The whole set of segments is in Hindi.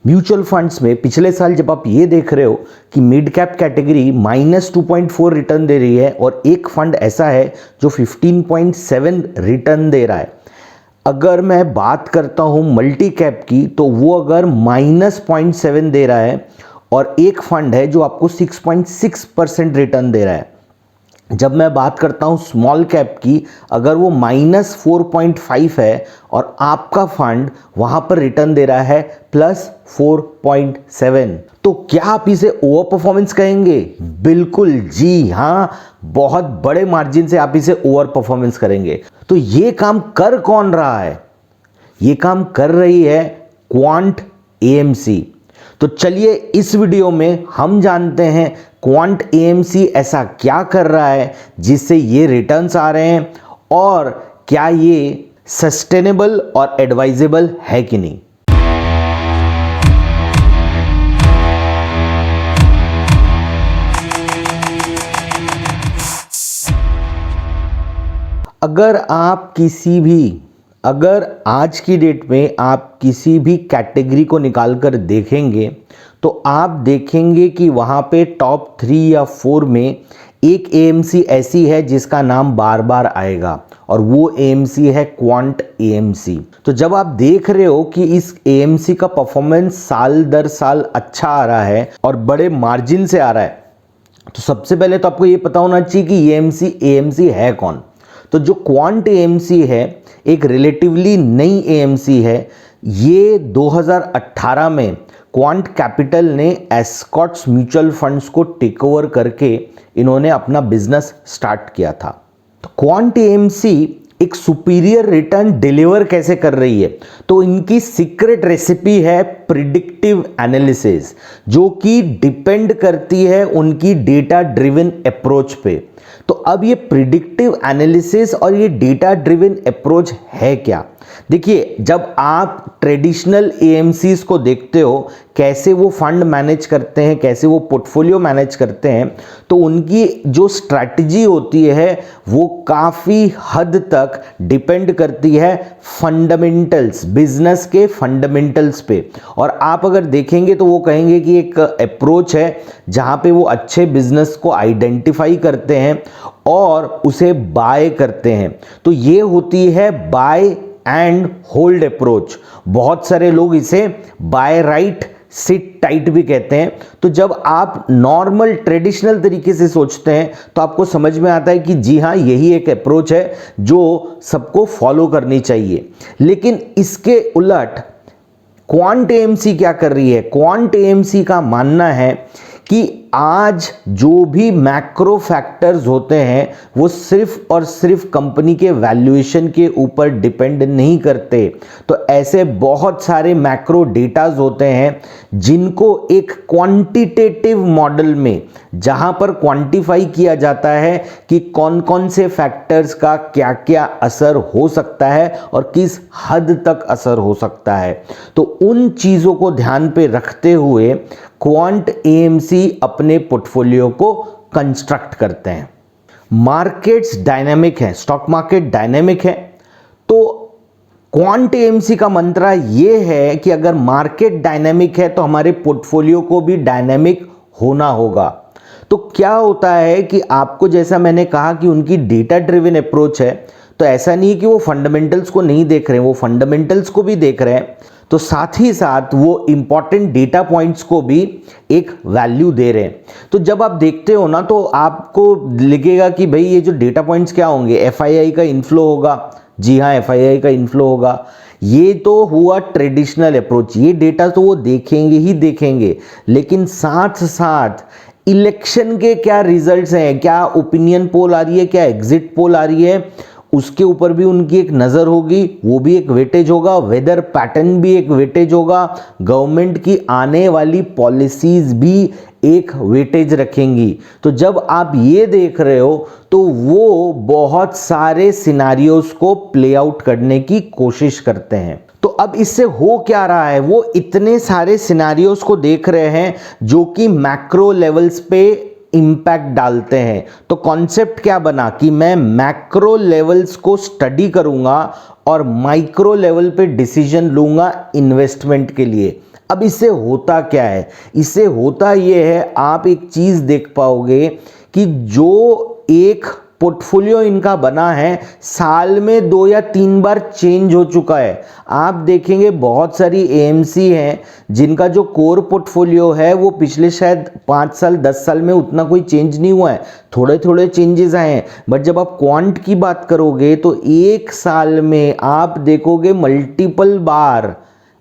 म्यूचुअल फंड्स में पिछले साल जब आप ये देख रहे हो कि मिड कैप कैटेगरी -2.4 रिटर्न दे रही है और एक फंड ऐसा है जो 15.7 रिटर्न दे रहा है। अगर मैं बात करता हूँ मल्टी कैप की तो वो अगर -0.7 दे रहा है और एक फंड है जो आपको 6.6% रिटर्न दे रहा है। जब मैं बात करता हूँ स्मॉल कैप की, अगर वो -4.5 है और आपका फंड वहाँ पर रिटर्न दे रहा है +4.7, तो क्या आप इसे ओवर परफॉर्मेंस कहेंगे? बिल्कुल जी हाँ, बहुत बड़े मार्जिन से आप इसे ओवर परफॉर्मेंस करेंगे। तो ये काम कर कौन रहा है? ये काम कर रही है क्वांट एएमसी। तो चलिए इस वीडियो में हम जानते हैं क्वांट एएमसी ऐसा क्या कर रहा है जिससे ये रिटर्न्स आ रहे हैं और क्या ये सस्टेनेबल और एडवाइजेबल है कि नहीं। अगर आज की डेट में आप किसी भी कैटेगरी को निकालकर देखेंगे तो आप देखेंगे कि वहाँ पे टॉप 3 या 4 में एक एएमसी ऐसी है जिसका नाम बार बार आएगा और वो एएमसी है क्वांट एएमसी। तो जब आप देख रहे हो कि इस एएमसी का परफॉर्मेंस साल दर साल अच्छा आ रहा है और बड़े मार्जिन से आ रहा है, तो सबसे पहले तो आपको ये पता होना चाहिए कि एएमसी है कौन। तो जो क्वांट एएमसी है एक रिलेटिवली नई एएमसी है। ये 2018 में क्वांट कैपिटल ने एस्कॉट्स म्यूचुअल फंड्स को टेक ओवर करके इन्होंने अपना बिजनेस स्टार्ट किया था। तो क्वांट एएमसी एक सुपीरियर रिटर्न डिलीवर कैसे कर रही है? तो इनकी सीक्रेट रेसिपी है प्रिडिक्टिव एनालिसिस, जो कि डिपेंड करती है उनकी डेटा ड्रिवन अप्रोच पे। तो अब ये प्रिडिक्टिव एनालिसिस और ये डेटा ड्रिवन अप्रोच है क्या? देखिए, जब आप ट्रेडिशनल एएमसीज को देखते हो कैसे वो फंड मैनेज करते हैं, कैसे वो पोर्टफोलियो मैनेज करते हैं, तो उनकी जो स्ट्रैटेजी होती है वो काफ़ी हद तक डिपेंड करती है फंडामेंटल्स, बिजनेस के फंडामेंटल्स पे। और आप अगर देखेंगे तो वो कहेंगे कि एक अप्रोच है जहाँ पे वो अच्छे बिजनेस को आइडेंटिफाई करते हैं और उसे बाय करते हैं। तो ये होती है बाय एंड होल्ड अप्रोच। बहुत सारे लोग इसे बाय राइट सिट टाइट भी कहते हैं। तो जब आप नॉर्मल ट्रेडिशनल तरीके से सोचते हैं तो आपको समझ में आता है कि जी हाँ, यही एक अप्रोच है जो सबको फॉलो करनी चाहिए। लेकिन इसके उलट क्वांट एएमसी क्या कर रही है? क्वांट एएमसी का मानना है कि आज जो भी मैक्रो फैक्टर्स होते हैं वो सिर्फ और सिर्फ कंपनी के वैल्यूएशन के ऊपर डिपेंड नहीं करते। तो ऐसे बहुत सारे मैक्रो डेटाज होते हैं जिनको एक क्वांटिटेटिव मॉडल में, जहां पर क्वांटिफाई किया जाता है कि कौन कौन से फैक्टर्स का क्या क्या असर हो सकता है और किस हद तक असर हो सकता है, तो उन चीजों को ध्यान पे रखते हुए क्वांट एएमसी अपने पोर्टफोलियो को कंस्ट्रक्ट करते हैं। मार्केट्स डायनामिक है, स्टॉक मार्केट डायनामिक है, तो क्वांट एएमसी का मंत्र ये है कि अगर मार्केट डायनामिक है तो हमारे पोर्टफोलियो को भी डायनामिक होना होगा। तो क्या होता है कि आपको, जैसा मैंने कहा कि उनकी डेटा ड्रिवन अप्रोच है, तो ऐसा नहीं है कि वो फंडामेंटल्स को नहीं देख रहे हैं, वो फंडामेंटल्स को भी देख रहे हैं, तो साथ ही साथ वो इंपॉर्टेंट डेटा पॉइंट्स को भी एक वैल्यू दे रहे हैं। तो जब आप देखते हो ना तो आपको लगेगा कि भाई ये जो डेटा पॉइंट्स क्या होंगे, एफआईआई का इनफ्लो होगा। जी हाँ, एफआईआई का इनफ्लो होगा। ये तो हुआ ट्रेडिशनल अप्रोच, ये डेटा तो वो देखेंगे ही देखेंगे, लेकिन साथ साथ इलेक्शन के क्या रिजल्ट्स हैं, क्या ओपिनियन पोल आ रही है, क्या एग्जिट पोल आ रही है, उसके ऊपर भी उनकी एक नज़र होगी, वो भी एक वेटेज होगा। वेदर पैटर्न भी एक वेटेज होगा। गवर्नमेंट की आने वाली पॉलिसीज भी एक वेटेज रखेंगी। तो जब आप ये देख रहे हो तो वो बहुत सारे सिनारियोस को प्ले आउट करने की कोशिश करते हैं। तो अब इससे हो क्या रहा है? वो इतने सारे सिनारियोस को देख रहे हैं जो कि मैक्रो लेवल्स पे इम्पैक्ट डालते हैं। तो कॉन्सेप्ट क्या बना कि मैं मैक्रो लेवल्स को स्टडी करूंगा और माइक्रो लेवल पे डिसीजन लूंगा इन्वेस्टमेंट के लिए। अब इससे होता क्या है, इससे होता ये है, आप एक चीज़ देख पाओगे कि जो एक पोर्टफोलियो इनका बना है साल में 2 या 3 बार चेंज हो चुका है। आप देखेंगे बहुत सारी एएमसी हैं जिनका जो कोर पोर्टफोलियो है वो पिछले शायद 5 साल 10 साल में उतना कोई चेंज नहीं हुआ है, थोड़े थोड़े चेंजेस आए हैं। बट जब आप क्वांट की बात करोगे तो एक साल में आप देखोगे मल्टीपल बार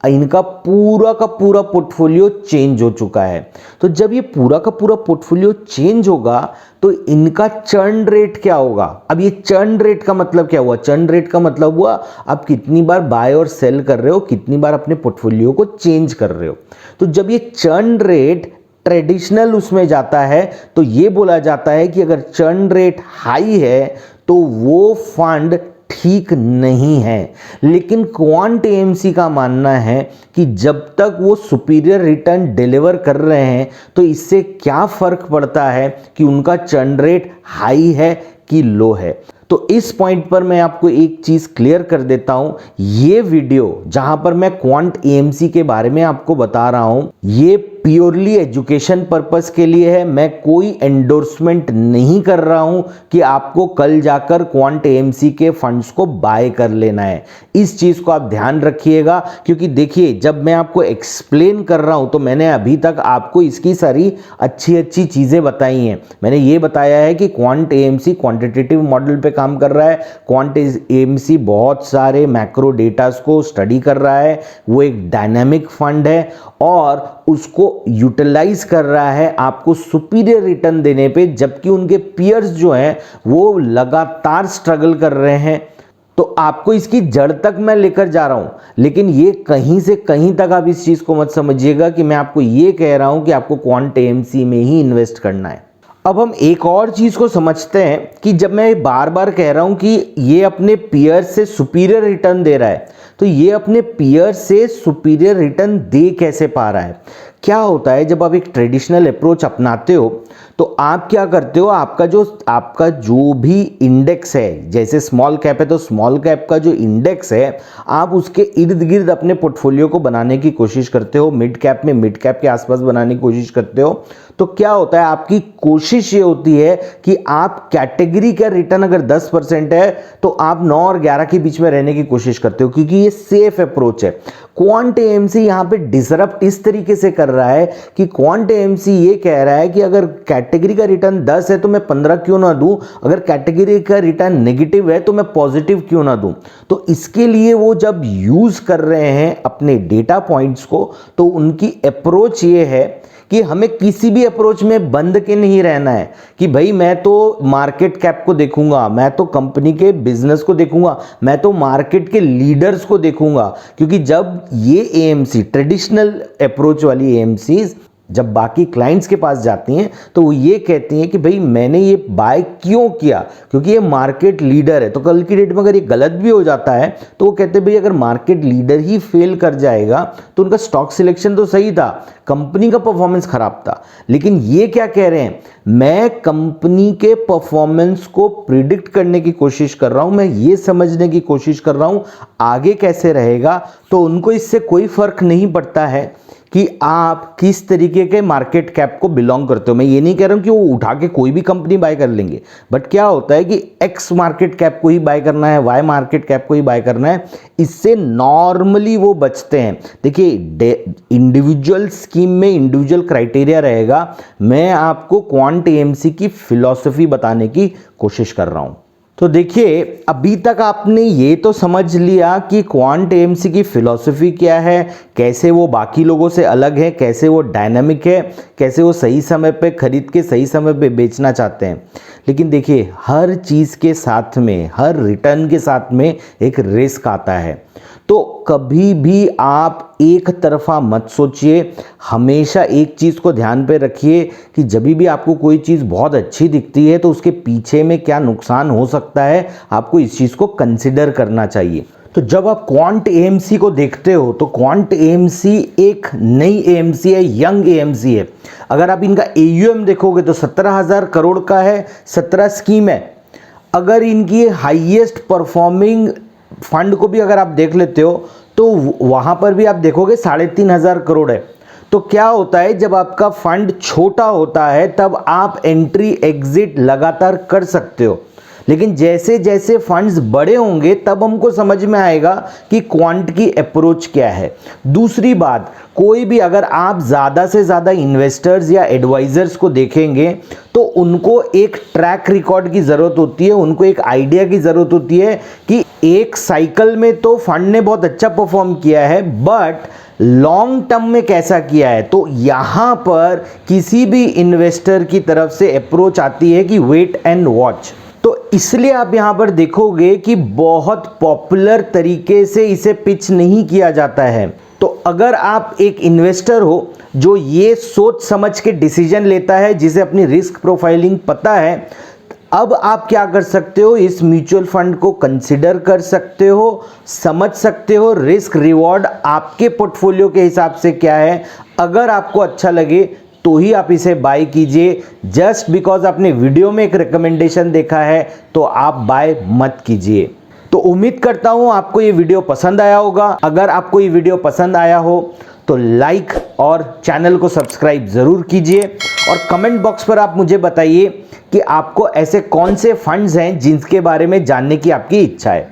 इनका पूरा का पूरा पोर्टफोलियो चेंज हो चुका है। तो जब ये पूरा का पूरा पोर्टफोलियो चेंज होगा तो इनका चर्न रेट क्या होगा। अब ये चर्न रेट का मतलब क्या हुआ, चर्न रेट का मतलब हुआ आप कितनी बार बाय और सेल कर रहे हो, कितनी बार अपने पोर्टफोलियो को चेंज कर रहे हो। तो जब ये चर्न रेट ट्रेडिशनल उसमें जाता है तो ये बोला जाता है कि अगर चर्न रेट हाई है तो वो फंड ठीक नहीं है। लेकिन क्वांट एएमसी का मानना है कि जब तक वो सुपीरियर रिटर्न डिलीवर कर रहे हैं तो इससे क्या फर्क पड़ता है कि उनका चर्न रेट हाई है कि लो है। तो इस पॉइंट पर मैं आपको एक चीज क्लियर कर देता हूं, ये वीडियो जहां पर मैं क्वांट एएमसी के बारे में आपको बता रहा हूं ये प्योरली एजुकेशन पर्पस के लिए है। मैं कोई एंडोर्समेंट नहीं कर रहा हूं कि आपको कल जाकर क्वांट एएमसी के फंड्स को बाय कर लेना है। इस चीज को आप ध्यान रखिएगा, क्योंकि देखिए जब मैं आपको एक्सप्लेन कर रहा हूं तो मैंने अभी तक आपको इसकी सारी अच्छी अच्छी चीजें बताई हैं। मैंने ये बताया है कि क्वांट एएमसी क्वांटिटेटिव मॉडल पे काम कर रहा है, क्वांट एएमसी बहुत सारे मैक्रो डेटास को स्टडी कर रहा है, वो एक डायनामिक फंड है और उसको यूटिलाइज कर रहा है आपको सुपीरियर रिटर्न देने पे, जबकि उनके पीयर्स जो हैं वो लगातार स्ट्रगल कर रहे हैं। तो आपको इसकी जड़ तक मैं लेकर जा रहा हूं, लेकिन ये कहीं से कहीं तक आप इस चीज को मत समझिएगा कि मैं आपको ये कह रहा हूं कि आपको क्वांट एएमसी में ही इन्वेस्ट करना है। अब हम एक और चीज को समझते हैं कि जब मैं बार बार कह रहा हूं कि ये अपने पीयर से सुपीरियर रिटर्न दे रहा है, तो ये अपने पीयर से सुपीरियर रिटर्न दे कैसे पा रहा है। क्या होता है जब आप एक ट्रेडिशनल अप्रोच अपनाते हो तो आप क्या करते हो, आपका जो भी इंडेक्स है, जैसे स्मॉल कैप है तो स्मॉल कैप का जो इंडेक्स है आप उसके इर्द गिर्द अपने पोर्टफोलियो को बनाने की कोशिश करते हो, मिड कैप में मिड कैप के आसपास बनाने की कोशिश करते हो। तो क्या होता है, आपकी कोशिश ये होती है कि आप कैटेगरी का रिटर्न अगर 10% है तो आप 9 और 11 के बीच में रहने की कोशिश करते हो, क्योंकि ये सेफ अप्रोच है। क्वांट एएमसी यहां पे डिसरप्ट इस तरीके से कर रहा है कि क्वांट एएमसी ये कह रहा है कि अगर कैटेगरी का रिटर्न 10 है तो मैं 15 क्यों ना दूं, अगर कैटेगरी का रिटर्न नेगेटिव है तो मैं पॉजिटिव क्यों ना दूं। तो इसके लिए वो जब यूज कर रहे हैं अपने डेटा पॉइंट्स को, तो उनकी अप्रोच ये है कि हमें किसी भी अप्रोच में बंद के नहीं रहना है कि भाई मैं तो मार्केट कैप को देखूंगा, मैं तो कंपनी के बिजनेस को देखूंगा, मैं तो मार्केट के लीडर्स को देखूंगा। क्योंकि जब ये एएमसी ट्रेडिशनल अप्रोच वाली एएमसीज जब बाकी क्लाइंट्स के पास जाती हैं तो वो ये कहती हैं कि भाई मैंने ये बाय क्यों किया, क्योंकि ये मार्केट लीडर है। तो कल की डेट में अगर ये गलत भी हो जाता है तो वो कहते हैं भाई अगर मार्केट लीडर ही फेल कर जाएगा तो उनका स्टॉक सिलेक्शन तो सही था, कंपनी का परफॉर्मेंस खराब था। लेकिन ये क्या कह रहे हैं, मैं कंपनी के परफॉर्मेंस को प्रिडिक्ट करने की कोशिश कर रहा हूं, मैं ये समझने की कोशिश कर रहा हूं आगे कैसे रहेगा। तो उनको इससे कोई फर्क नहीं पड़ता है कि आप किस तरीके के मार्केट कैप को बिलोंग करते हो। मैं ये नहीं कह रहा हूं कि वो उठा के कोई भी कंपनी बाय कर लेंगे, बट क्या होता है कि एक्स मार्केट कैप को ही बाय करना है, वाई मार्केट कैप को ही बाय करना है, इससे नॉर्मली वो बचते हैं। देखिए इंडिविजुअल स्कीम में इंडिविजुअल क्राइटेरिया रहेगा, मैं आपको क्वांट एएमसी की फिलॉसफी बताने की कोशिश कर रहा हूं। तो देखिए अभी तक आपने ये तो समझ लिया कि क्वांट एएमसी की फिलॉसफी क्या है, कैसे वो बाकी लोगों से अलग है, कैसे वो डायनामिक है, कैसे वो सही समय पे खरीद के सही समय पे बेचना चाहते हैं। लेकिन देखिए हर चीज़ के साथ में, हर रिटर्न के साथ में एक रिस्क आता है। तो कभी भी आप एक तरफा मत सोचिए, हमेशा एक चीज़ को ध्यान पे रखिए कि जब भी आपको कोई चीज़ बहुत अच्छी दिखती है तो उसके पीछे में क्या नुकसान हो सकता है, आपको इस चीज़ को कंसिडर करना चाहिए। तो जब आप क्वांट एएमसी को देखते हो तो क्वांट एएमसी एक नई एएमसी है, यंग एएमसी है। अगर आप इनका एयूएम देखोगे तो 17,000 करोड़ का है, 17 स्कीम है। अगर इनकी हाईएस्ट परफॉर्मिंग फंड को भी अगर आप देख लेते हो तो वहाँ पर भी आप देखोगे 3,500 करोड़ है। तो क्या होता है, जब आपका फंड छोटा होता है तब आप एंट्री एग्जिट लगातार कर सकते हो, लेकिन जैसे जैसे फंड्स बड़े होंगे तब हमको समझ में आएगा कि क्वांट की अप्रोच क्या है। दूसरी बात, कोई भी अगर आप ज़्यादा से ज़्यादा इन्वेस्टर्स या एडवाइजर्स को देखेंगे तो उनको एक ट्रैक रिकॉर्ड की ज़रूरत होती है, उनको एक आइडिया की ज़रूरत होती है कि एक साइकिल में तो फंड ने बहुत अच्छा परफॉर्म किया है, बट लॉन्ग टर्म में कैसा किया है। तो यहाँ पर किसी भी इन्वेस्टर की तरफ से अप्रोच आती है कि वेट एंड वॉच। तो इसलिए आप यहाँ पर देखोगे कि बहुत पॉपुलर तरीके से इसे पिच नहीं किया जाता है। तो अगर आप एक इन्वेस्टर हो जो ये सोच समझ के डिसीजन लेता है, जिसे अपनी रिस्क प्रोफाइलिंग पता है, अब आप क्या कर सकते हो, इस म्यूचुअल फंड को कंसिडर कर सकते हो, समझ सकते हो रिस्क रिवॉर्ड आपके पोर्टफोलियो के हिसाब से क्या है। अगर आपको अच्छा लगे तो ही आप इसे बाय कीजिए। जस्ट बिकॉज आपने वीडियो में एक रिकमेंडेशन देखा है तो आप बाय मत कीजिए। तो उम्मीद करता हूं आपको ये वीडियो पसंद आया होगा। अगर आपको ये वीडियो पसंद आया हो तो लाइक और चैनल को सब्सक्राइब ज़रूर कीजिए, और कमेंट बॉक्स पर आप मुझे बताइए कि आपको ऐसे कौन से फंड्स हैं जिनके बारे में जानने की आपकी इच्छा है।